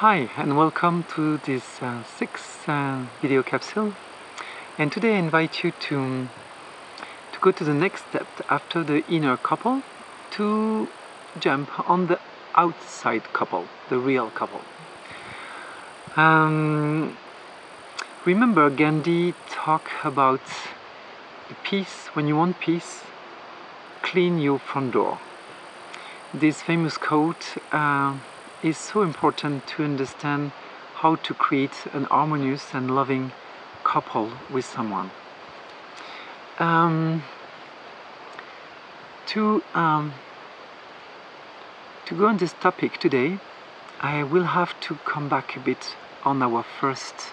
Hi and welcome to this sixth video capsule, and today I invite you to go to the next step after the inner couple, to jump on the outside couple, the real couple. Remember Gandhi talked about the peace. When you want peace, clean your front door. This famous quote is so important to understand how to create an harmonious and loving couple with someone. To go on this topic today, I will have to come back a bit on our first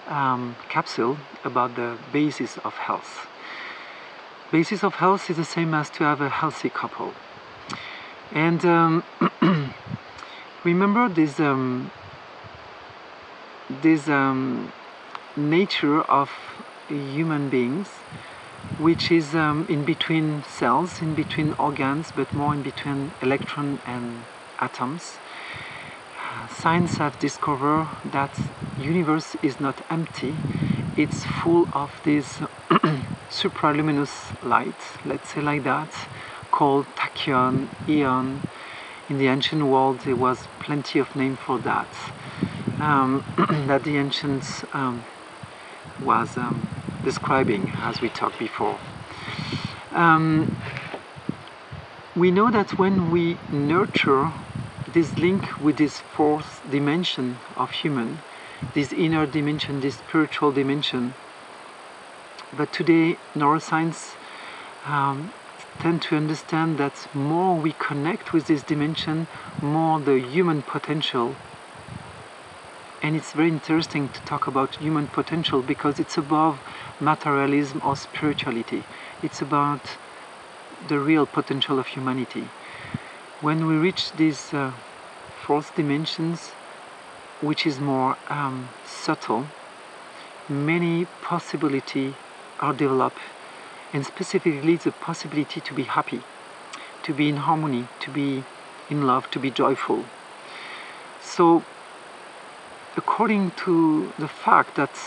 capsule about the basis of health. Basis of health is the same as to have a healthy couple. And remember this nature of human beings, which is in between cells, in between organs, but more in between electron and atoms. Science have discovered that universe is not empty, it's full of this supraluminous light, let's say like that, called tachyon, eon. In the ancient world there was plenty of name for that, that the ancients was describing, as we talked before. We know that when we nurture this link with this fourth dimension of human, this inner dimension, this spiritual dimension, but today neuroscience tend to understand that more we connect with this dimension, more the human potential. And it's very interesting to talk about human potential because it's above materialism or spirituality. It's about the real potential of humanity. When we reach these fourth dimensions, which is more subtle, many possibilities are developed, and specifically the possibility to be happy, to be in harmony, to be in love, to be joyful. So according to the fact that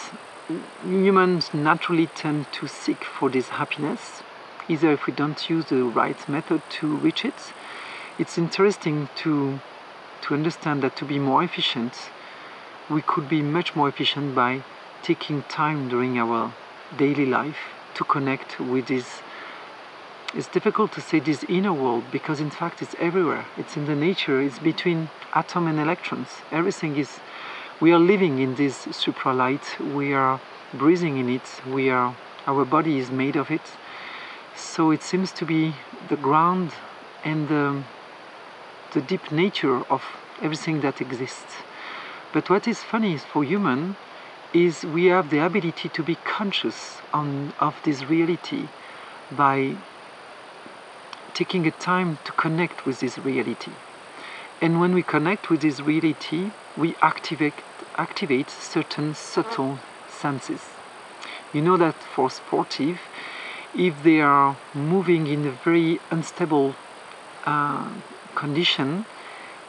humans naturally tend to seek for this happiness, either if we don't use the right method to reach it, it's interesting to understand that to be more efficient, we could be much more efficient by taking time during our daily life to connect with this. It's difficult to say this inner world because in fact it's everywhere. It's in the nature, it's between atom and electrons. Everything is, we are living in this supralight, we are breathing in it, our body is made of it. So it seems to be the ground and the deep nature of everything that exists. But what is funny is for human is we have the ability to be conscious of this reality by taking a time to connect with this reality. And when we connect with this reality, we activate certain subtle senses. You know that for sportive, if they are moving in a very unstable condition,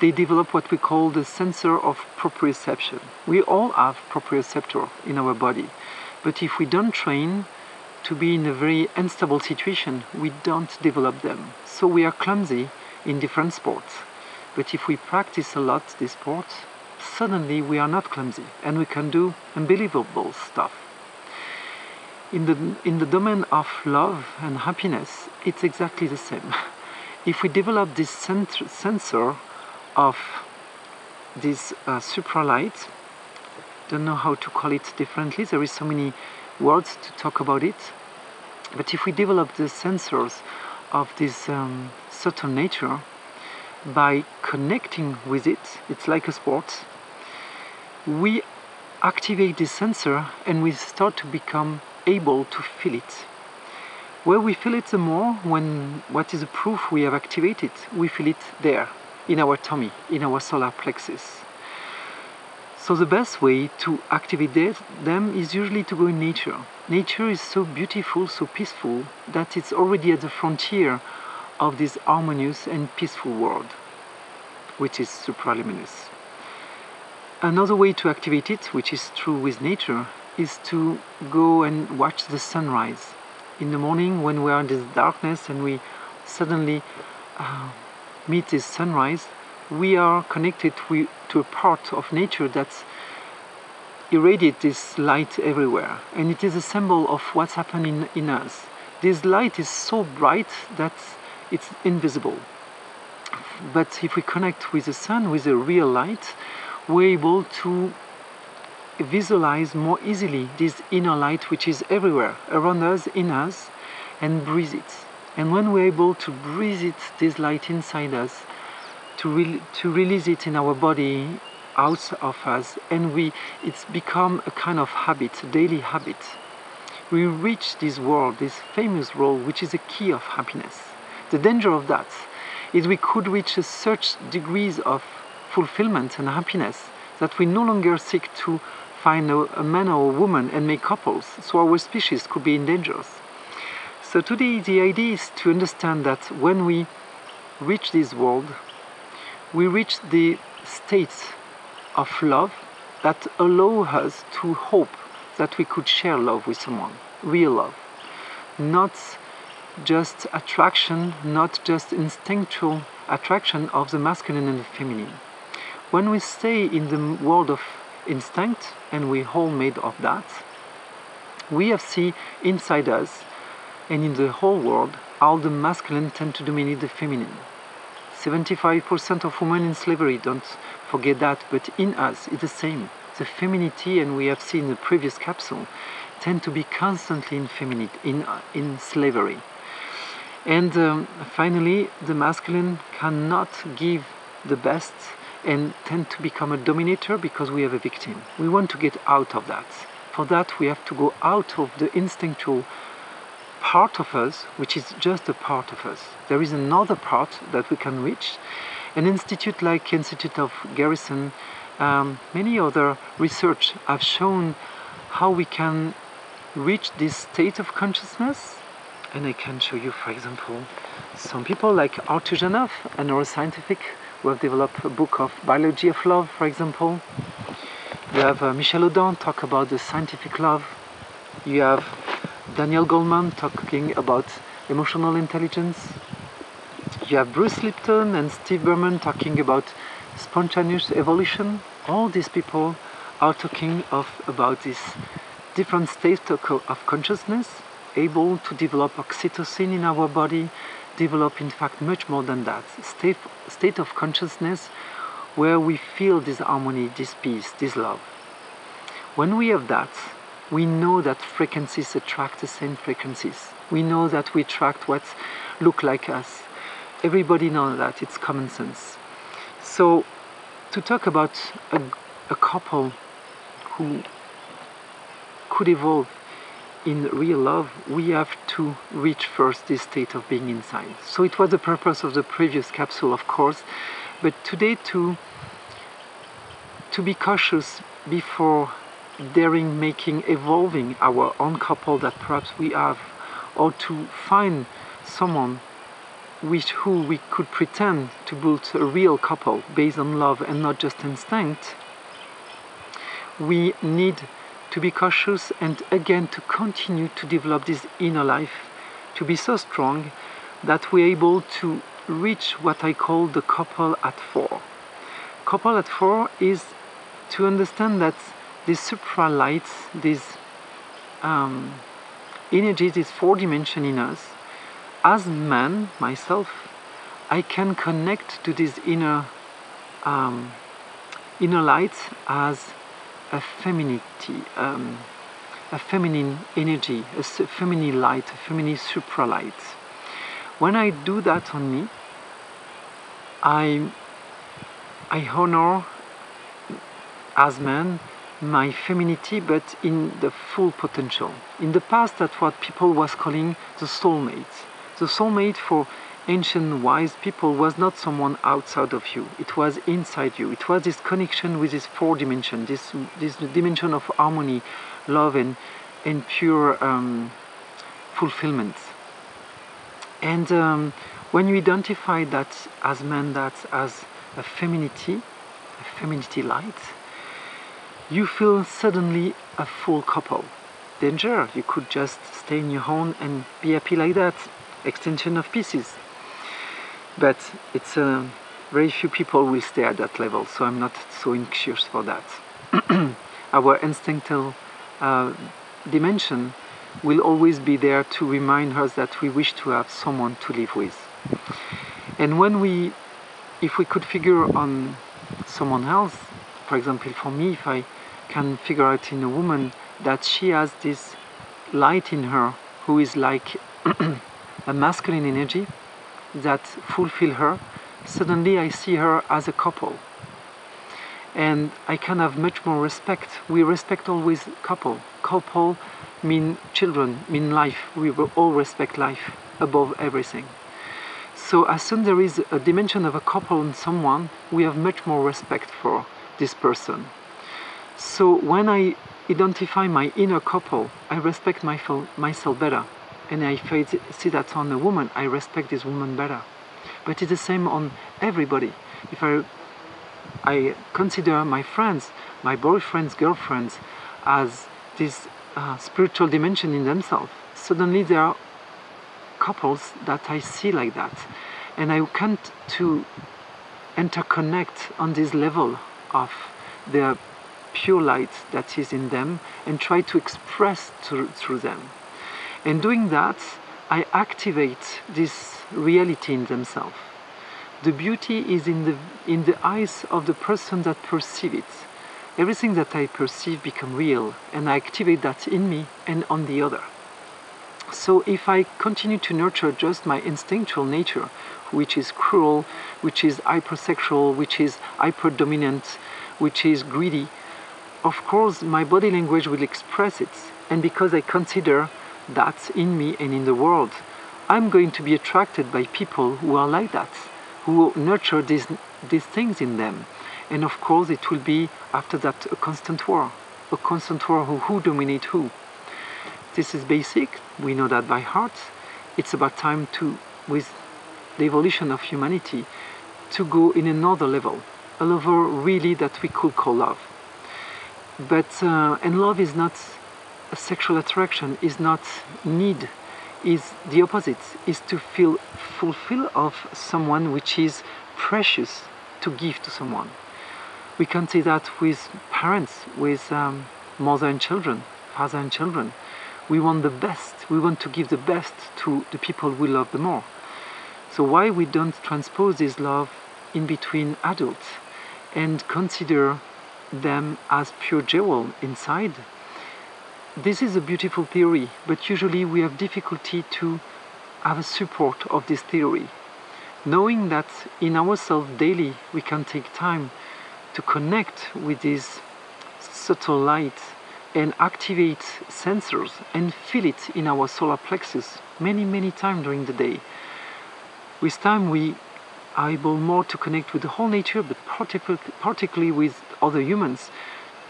they develop what we call the sensor of proprioception. We all have proprioceptor in our body, but if we don't train to be in a very unstable situation, we don't develop them. So we are clumsy in different sports. But if we practice a lot this sport, suddenly we are not clumsy and we can do unbelievable stuff. In the domain of love and happiness, it's exactly the same. If we develop this sensor of this supralight, don't know how to call it differently, there is so many words to talk about it, but if we develop the sensors of this subtle nature by connecting with it, it's like a sport, we activate this sensor and we start to become able to feel it. Where we feel it the more, when what is a proof we have activated, we feel it there, in our tummy, in our solar plexus. So the best way to activate them is usually to go in nature. Nature is so beautiful, so peaceful, that it's already at the frontier of this harmonious and peaceful world, which is supraluminous. Another way to activate it, which is true with nature, is to go and watch the sunrise. In the morning when we are in this darkness and we suddenly meet this sunrise, we are connected to a part of nature that irradiates this light everywhere. And it is a symbol of what's happening in us. This light is so bright that it's invisible. But if we connect with the sun, with the real light, we're able to visualize more easily this inner light which is everywhere, around us, in us, and breathe it. And when we're able to breathe it, this light inside us, to release it in our body, out of us, and it's become a kind of habit, a daily habit. We reach this world, this famous world, which is a key of happiness. The danger of that is we could reach such degrees of fulfillment and happiness that we no longer seek to find a man or a woman and make couples, so our species could be in danger. So today the idea is to understand that when we reach this world, we reach the state of love that allow us to hope that we could share love with someone, real love. Not just attraction, not just instinctual attraction of the masculine and the feminine. When we stay in the world of instinct, and we're all made of that, we have seen inside us and in the whole world how the masculine tend to dominate the feminine. 75% of women in slavery, don't forget that, but in us it's the same. The femininity, and we have seen in the previous capsule, tend to be constantly in slavery. And finally, the masculine cannot give the best and tend to become a dominator because we have a victim. We want to get out of that. For that, we have to go out of the instinctual part of us, which is just a part of us. There is another part that we can reach. An institute like Institute of Garrison, many other research have shown how we can reach this state of consciousness. And I can show you, for example, some people like Arthur Janov, a neuroscientific, who have developed a book of biology of love, for example. You have Michel Audin talk about the scientific love. You have Daniel Goleman talking about emotional intelligence. You have Bruce Lipton and Steve Berman talking about spontaneous evolution. All these people are talking about this different state of consciousness, able to develop oxytocin in our body, develop in fact much more than that, state of consciousness where we feel this harmony, this peace, this love. When we have that, we know that frequencies attract the same frequencies. We know that we attract what look like us. Everybody knows that, it's common sense. So to talk about a couple who could evolve in real love, we have to reach first this state of being inside. So it was the purpose of the previous capsule, of course, but today to be cautious before evolving our own couple that perhaps we have, or to find someone with who we could pretend to build a real couple based on love and not just instinct. We need to be cautious and again to continue to develop this inner life, to be so strong that we're able to reach what I call the couple at four. Couple at four is to understand that this supra-light, this energy, this four dimension in us, as man, myself, I can connect to this inner light as a femininity, a feminine energy, a feminine light, a feminine supra-light. When I do that on me, I honor as man my femininity, but in the full potential. In the past, that's what people was calling the soulmate. The soulmate for ancient wise people was not someone outside of you, it was inside you. It was this connection with this four dimension, this dimension of harmony, love and pure fulfillment. And when you identify that as man, that as a femininity light, you feel suddenly a full couple. Danger, you could just stay in your home and be happy like that. Extension of pieces. But it's very few people will stay at that level, so I'm not so anxious for that. Our instinctual dimension will always be there to remind us that we wish to have someone to live with. And if we could figure on someone else, for example, for me, if I can figure out in a woman that she has this light in her who is like a masculine energy that fulfill her, suddenly I see her as a couple. And I can have much more respect. We respect always couple. Couple mean children, mean life. We will all respect life above everything. So as soon as there is a dimension of a couple in someone, we have much more respect for this person. So when I identify my inner couple, I respect myself better. And if I see that on a woman, I respect this woman better. But it's the same on everybody. If I consider my friends, my boyfriends, girlfriends, as this spiritual dimension in themselves, suddenly there are couples that I see like that. And I can't to interconnect on this level of the pure light that is in them and try to express through them. And doing that, I activate this reality in themselves. The beauty is in the eyes of the person that perceives it. Everything that I perceive becomes real, and I activate that in me and on the other. So if I continue to nurture just my instinctual nature, which is cruel, which is hypersexual, which is hyper-dominant, which is greedy, of course my body language will express it. And because I consider that in me and in the world, I'm going to be attracted by people who are like that, who nurture these things in them. And of course it will be after that a constant war who dominate who. This is basic, we know that by heart. It's about time to, with the evolution of humanity, to go in another level, a level really that we could call love. But and love is not a sexual attraction, is not need, is the opposite, is to feel fulfilled of someone which is precious to give to someone. We can see that with parents, with mother and children, father and children. We want the best, we want to give the best to the people we love the more. So why we don't transpose this love in between adults and consider them as pure jewel inside? This is a beautiful theory, but usually we have difficulty to have a support of this theory. Knowing that in ourselves daily we can take time to connect with this subtle light and activate sensors and feel it in our solar plexus many times during the day. With time we are able more to connect with the whole nature, but particularly with other humans,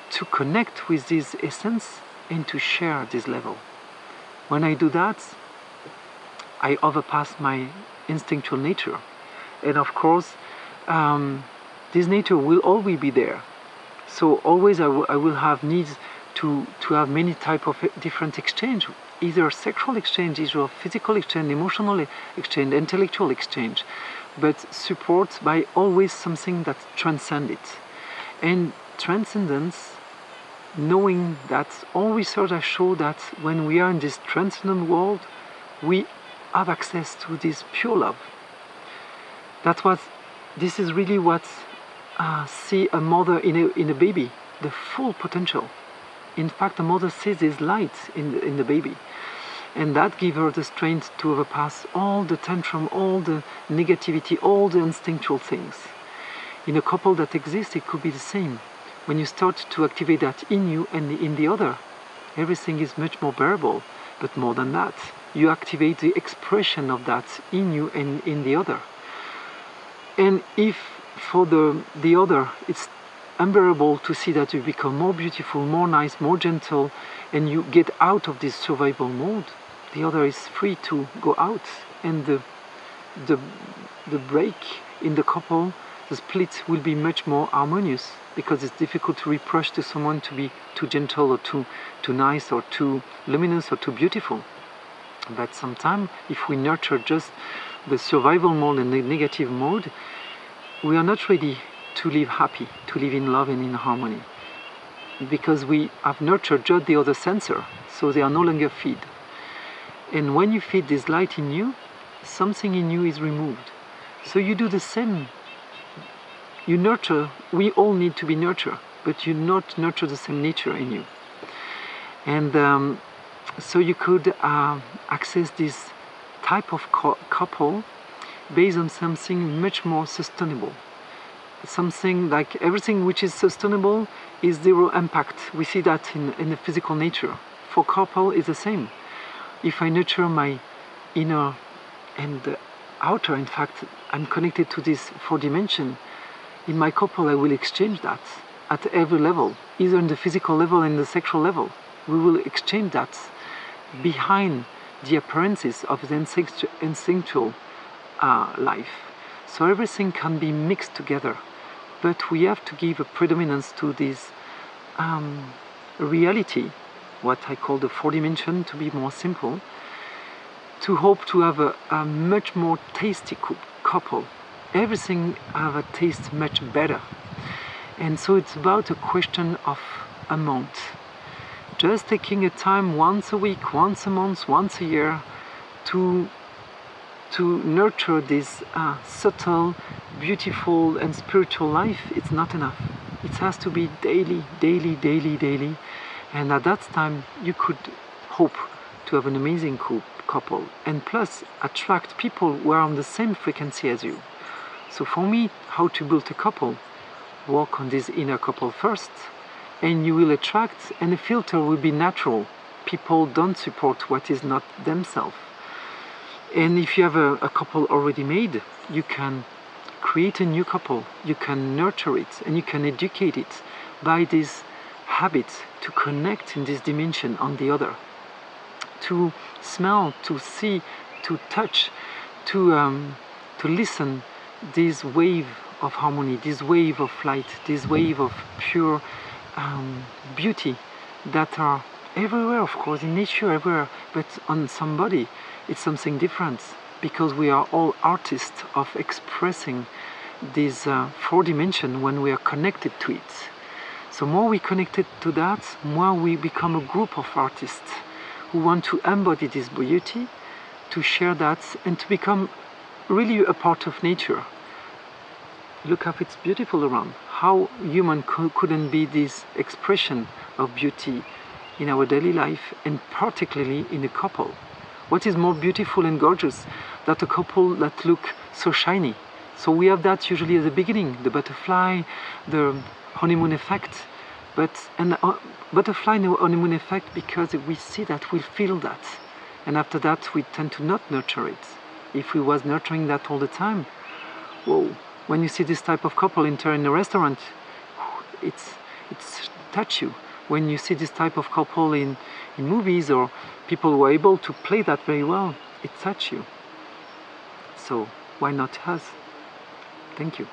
to connect with this essence and to share this level. When I do that, I overpass my instinctual nature. And of course, this nature will always be there. So always I will have needs to have many type of different exchange, either sexual exchange, either physical exchange, emotional exchange, intellectual exchange, but support by always something that transcends it. And transcendence, knowing that all research has shown that when we are in this transcendent world, we have access to this pure love. This is really what see a mother in a baby, the full potential. In fact, the mother sees this light in the baby, and that gives her the strength to overpass all the tantrum, all the negativity, all the instinctual things. In a couple that exists, it could be the same. When you start to activate that in you and in the other, everything is much more bearable. But more than that, you activate the expression of that in you and in the other. And if for the other it's unbearable to see that you become more beautiful, more nice, more gentle, and you get out of this survival mode, the other is free to go out. And the break in the couple the split will be much more harmonious, because it's difficult to reproach to someone to be too gentle or too nice or too luminous or too beautiful. But sometimes if we nurture just the survival mode and the negative mode, we are not ready to live happy, to live in love and in harmony, because we have nurtured just the other sensor, so they are no longer fed. And when you feed this light in you, something in you is removed. So you do the same. You nurture, we all need to be nurtured, but you not nurture the same nature in you. And so you could access this type of couple based on something much more sustainable. Something like everything which is sustainable is zero impact. We see that in the physical nature. For couple, it's the same. If I nurture my inner and the outer, in fact, I'm connected to this 4-dimension. In my couple, I will exchange that at every level, either in the physical level and the sexual level. We will exchange that behind the appearances of the instinctual life. So everything can be mixed together, but we have to give a predominance to this reality, what I call the 4-dimension, to be more simple, to hope to have a much more tasty couple. Everything have a taste much better. And so it's about a question of amount. Just taking a time once a week, once a month, once a year to nurture this subtle, beautiful and spiritual life, it's not enough. It has to be daily, daily, daily, daily. And at that time you could hope to have an amazing couple, and plus attract people who are on the same frequency as you. So for me, how to build a couple? Work on this inner couple first, and you will attract, and the filter will be natural. People don't support what is not themselves. And if you have a couple already made, you can create a new couple, you can nurture it, and you can educate it by this habit to connect in this dimension on the other, to smell, to see, to touch, to listen this wave of harmony, this wave of light, this wave of pure beauty that are everywhere, of course, in nature, everywhere, but on somebody it's something different, because we are all artists of expressing this 4-dimension when we are connected to it. So more we connected to that, more we become a group of artists who want to embody this beauty, to share that, and to become really a part of nature. Look how it's beautiful around. How human couldn't be this expression of beauty in our daily life, and particularly in a couple. What is more beautiful and gorgeous than a couple that look so shiny? So we have that usually at the beginning, the butterfly, the honeymoon effect. And butterfly and honeymoon effect, because we see that, we feel that. And after that we tend to not nurture it. If we was nurturing that all the time, whoa, when you see this type of couple enter in a restaurant, it's touch you. When you see this type of couple in movies, or people who are able to play that very well, it touch you. So why not us? Thank you.